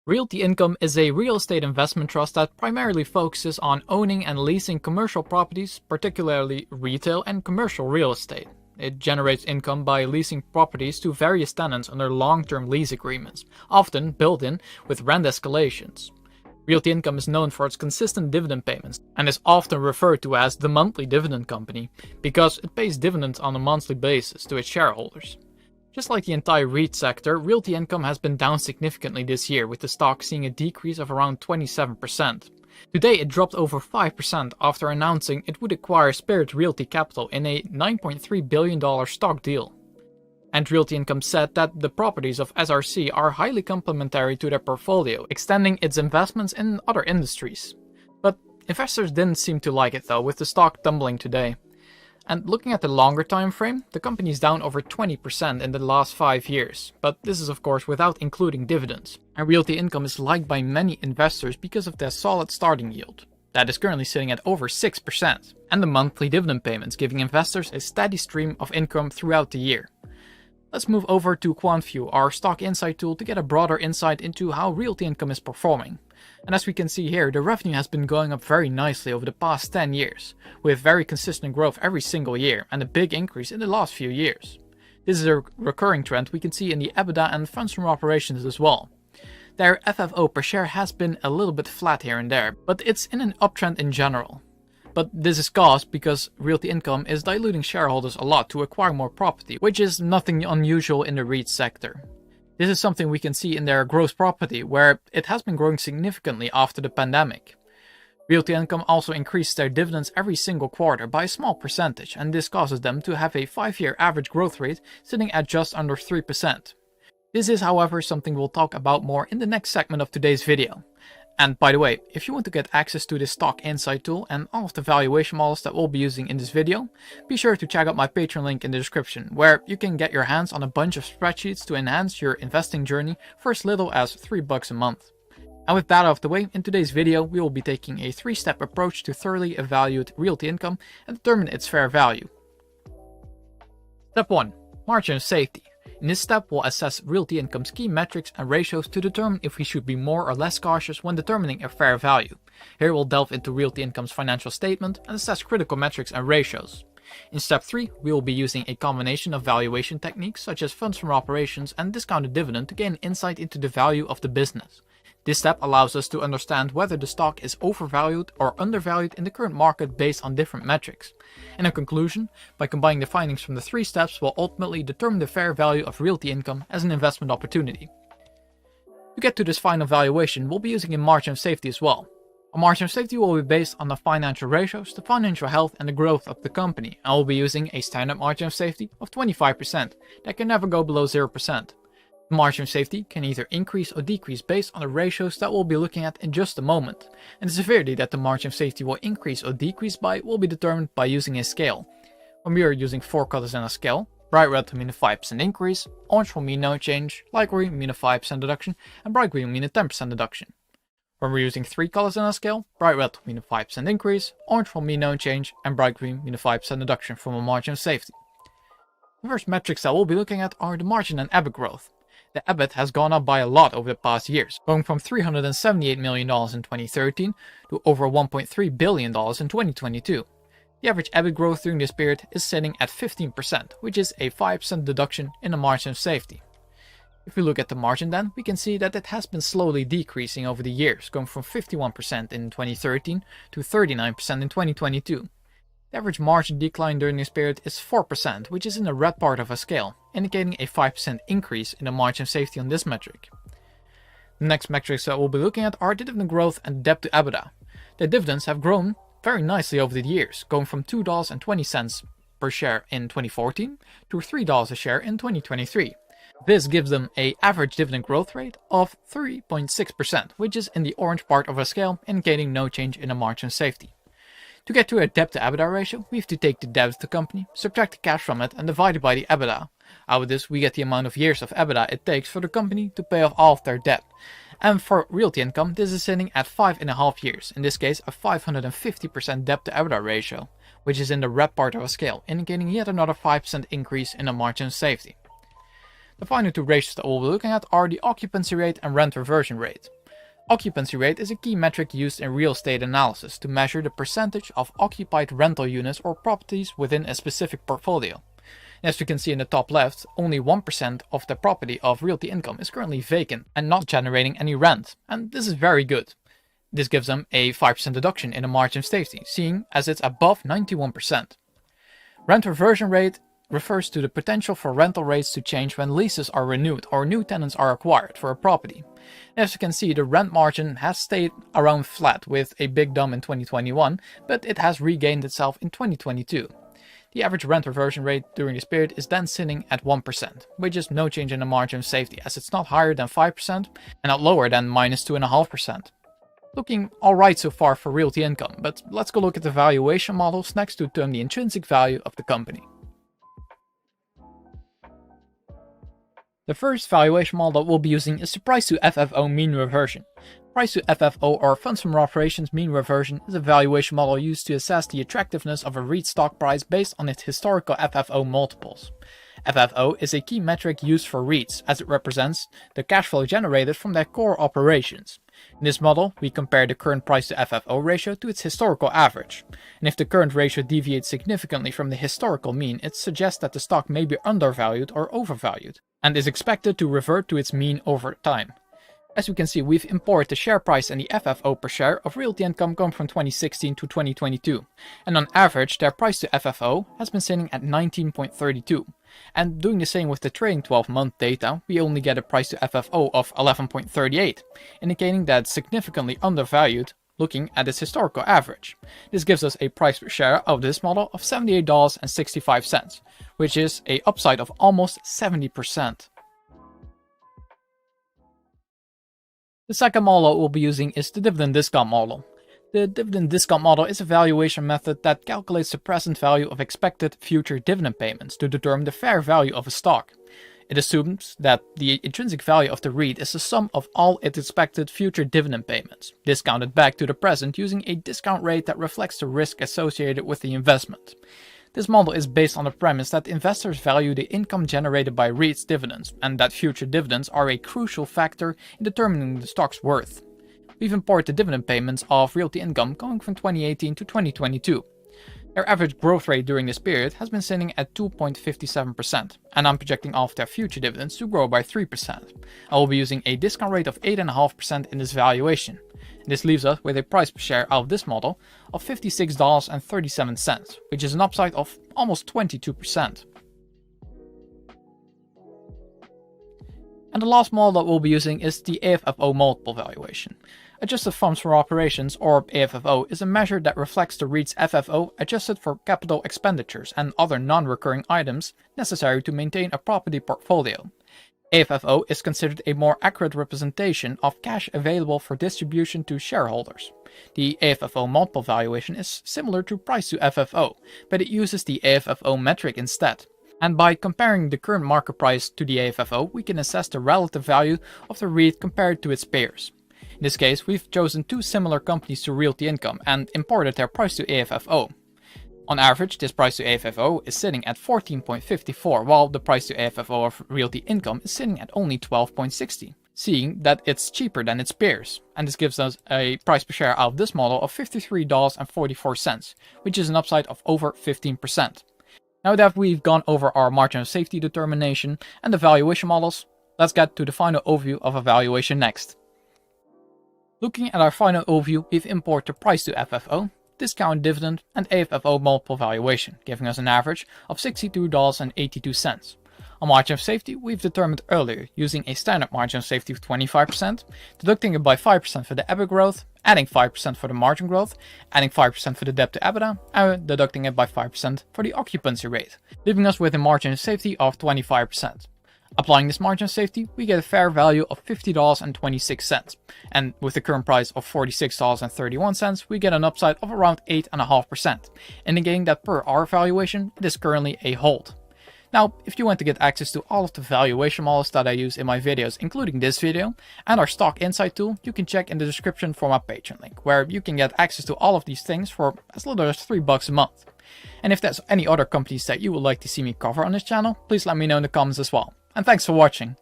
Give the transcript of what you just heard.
Realty Income is a real estate investment trust that primarily focuses on owning and leasing commercial properties, particularly retail and commercial real estate. It generates income by leasing properties to various tenants under long-term lease agreements, often built in with rent escalations. Realty Income is known for its consistent dividend payments and is often referred to as the monthly dividend company because it pays dividends on a monthly basis to its shareholders. Just like the entire REIT sector, Realty Income has been down significantly this year, with the stock seeing a decrease of around 27%. Today it dropped over 5% after announcing it would acquire Spirit Realty Capital in a $9.3 billion stock deal. And Realty Income said that the properties of SRC are highly complementary to their portfolio, extending its investments in other industries. But investors didn't seem to like it though, with the stock tumbling today. And looking at the longer time frame, the company is down over 20% in the last 5 years, but this is of course without including dividends. And Realty Income is liked by many investors because of their solid starting yield. That is currently sitting at over 6%, and the monthly dividend payments giving investors a steady stream of income throughout the year. Let's move over to QuantView, our stock insight tool, to get a broader insight into how Realty Income is performing. And as we can see here, the revenue has been going up very nicely over the past 10 years, with very consistent growth every single year and a big increase in the last few years. This is a recurring trend we can see in the EBITDA and funds from operations as well. Their FFO per share has been a little bit flat here and there, but it's in an uptrend in general. But this is caused because Realty Income is diluting shareholders a lot to acquire more property, which is nothing unusual in the REIT sector. This is something we can see in their gross property, where it has been growing significantly after the pandemic. Realty Income also increased their dividends every single quarter by a small percentage, and this causes them to have a 5-year average growth rate sitting at just under 3%. This is, however, something we'll talk about more in the next segment of today's video. And by the way, if you want to get access to this stock insight tool and all of the valuation models that we'll be using in this video, be sure to check out my Patreon link in the description, where you can get your hands on a bunch of spreadsheets to enhance your investing journey for as little as $3 a month. And with that out of the way, in today's video we will be taking a 3-step approach to thoroughly evaluate Realty Income and determine its fair value. Step 1. Margin of safety. In this step, we'll assess Realty Income's key metrics and ratios to determine if we should be more or less cautious when determining a fair value. Here we'll delve into Realty Income's financial statement and assess critical metrics and ratios. In step 3, we will be using a combination of valuation techniques such as funds from operations and discounted dividend to gain insight into the value of the business. This step allows us to understand whether the stock is overvalued or undervalued in the current market based on different metrics. In conclusion, by combining the findings from the 3 steps, we'll ultimately determine the fair value of Realty Income as an investment opportunity. To get to this final valuation, we'll be using a margin of safety as well. A margin of safety will be based on the financial ratios, the financial health and the growth of the company, and we'll be using a standard margin of safety of 25% that can never go below 0%. The margin of safety can either increase or decrease based on the ratios that we'll be looking at in just a moment, and the severity that the margin of safety will increase or decrease by will be determined by using a scale. When we are using 4 colors in a scale, bright red will mean a 5% increase, orange will mean no change, light green will mean a 5% deduction, and bright green will mean a 10% deduction. When we're using 3 colors in a scale, bright red will mean a 5% increase, orange will mean no change, and bright green will mean a 5% deduction from a margin of safety. The first metrics that we'll be looking at are the margin and EBIT growth. The EBIT has gone up by a lot over the past years, going from $378 million in 2013 to over $1.3 billion in 2022. The average EBIT growth during this period is sitting at 15%, which is a 5% deduction in the margin of safety. If we look at the margin then, we can see that it has been slowly decreasing over the years, going from 51% in 2013 to 39% in 2022. The average margin decline during this period is 4%, which is in the red part of a scale, indicating a 5% increase in the margin of safety on this metric. The next metrics that we'll be looking at are dividend growth and debt to EBITDA. The dividends have grown very nicely over the years, going from $2.20 per share in 2014 to $3 a share in 2023. This gives them an average dividend growth rate of 3.6%, which is in the orange part of a scale, indicating no change in the margin of safety. To get to a debt to EBITDA ratio, we have to take the debt of the company, subtract the cash from it, and divide it by the EBITDA. Out of this, we get the amount of years of EBITDA it takes for the company to pay off all of their debt. And for Realty Income, this is sitting at 5.5 years, in this case a 550% debt to EBITDA ratio, which is in the red part of a scale, indicating yet another 5% increase in the margin of safety. The final two ratios that we'll be looking at are the occupancy rate and rent reversion rate. Occupancy rate is a key metric used in real estate analysis to measure the percentage of occupied rental units or properties within a specific portfolio. As we can see in the top left, only 1% of the property of Realty Income is currently vacant and not generating any rent, and this is very good. This gives them a 5% deduction in the margin of safety, seeing as it's above 91%. Rent reversion rate refers to the potential for rental rates to change when leases are renewed or new tenants are acquired for a property. As you can see, the rent margin has stayed around flat with a big dump in 2021, but it has regained itself in 2022. The average rent reversion rate during this period is then sitting at 1%, which is no change in the margin of safety as it's not higher than 5% and not lower than minus 2.5%. Looking alright so far for Realty Income, but let's go look at the valuation models next to determine the intrinsic value of the company. The first valuation model that we'll be using is the price to FFO mean reversion. Price to FFO, or funds from operations mean reversion, is a valuation model used to assess the attractiveness of a REIT stock price based on its historical FFO multiples. FFO is a key metric used for REITs as it represents the cash flow generated from their core operations. In this model, we compare the current price to FFO ratio to its historical average. And if the current ratio deviates significantly from the historical mean, it suggests that the stock may be undervalued or overvalued, and is expected to revert to its mean over time. As we can see, we've imported the share price and the FFO per share of Realty Income going from 2016 to 2022, and on average their price to FFO has been sitting at 19.32. And doing the same with the trailing 12-month data, we only get a price to FFO of 11.38, indicating that it's significantly undervalued looking at its historical average. This gives us a price per share of this model of $78.65, which is an upside of almost 70%. The second model we'll be using is the dividend discount model. The dividend discount model is a valuation method that calculates the present value of expected future dividend payments to determine the fair value of a stock. It assumes that the intrinsic value of the REIT is the sum of all its expected future dividend payments, discounted back to the present using a discount rate that reflects the risk associated with the investment. This model is based on the premise that investors value the income generated by REITs dividends, and that future dividends are a crucial factor in determining the stock's worth. We've imported the dividend payments of Realty Income going from 2018 to 2022. Their average growth rate during this period has been sitting at 2.57%, and I'm projecting all of their future dividends to grow by 3%. I will be using a discount rate of 8.5% in this valuation. This leaves us with a price per share of this model of $56.37, which is an upside of almost 22%. And the last model that we'll be using is the AFFO multiple valuation. Adjusted funds from operations, or AFFO, is a measure that reflects the REIT's FFO adjusted for capital expenditures and other non-recurring items necessary to maintain a property portfolio. AFFO is considered a more accurate representation of cash available for distribution to shareholders. The AFFO multiple valuation is similar to price to FFO, but it uses the AFFO metric instead. And by comparing the current market price to the AFFO, we can assess the relative value of the REIT compared to its peers. In this case, we've chosen two similar companies to Realty Income and imported their price to AFFO. On average, this price to AFFO is sitting at 14.54, while the price to AFFO of Realty Income is sitting at only 12.60, seeing that it's cheaper than its peers. And this gives us a price per share out of this model of $53.44, which is an upside of over 15%. Now that we've gone over our margin of safety determination and the valuation models, let's get to the final overview of a valuation next. Looking at our final overview, we've imported the price to FFO, discount dividend, and AFFO multiple valuation, giving us an average of $62.82. On margin of safety, we've determined earlier using a standard margin of safety of 25%, deducting it by 5% for the EBIT growth, adding 5% for the margin growth, adding 5% for the debt to EBITDA, and deducting it by 5% for the occupancy rate, leaving us with a margin of safety of 25%. Applying this margin of safety, we get a fair value of $50.26, and with the current price of $46.31, we get an upside of around 8.5%, indicating that per our valuation, it is currently a hold. Now, if you want to get access to all of the valuation models that I use in my videos, including this video, and our stock insight tool, you can check in the description for my Patreon link, where you can get access to all of these things for as little as $3 a month. And if there's any other companies that you would like to see me cover on this channel, please let me know in the comments as well. and thanks for watching.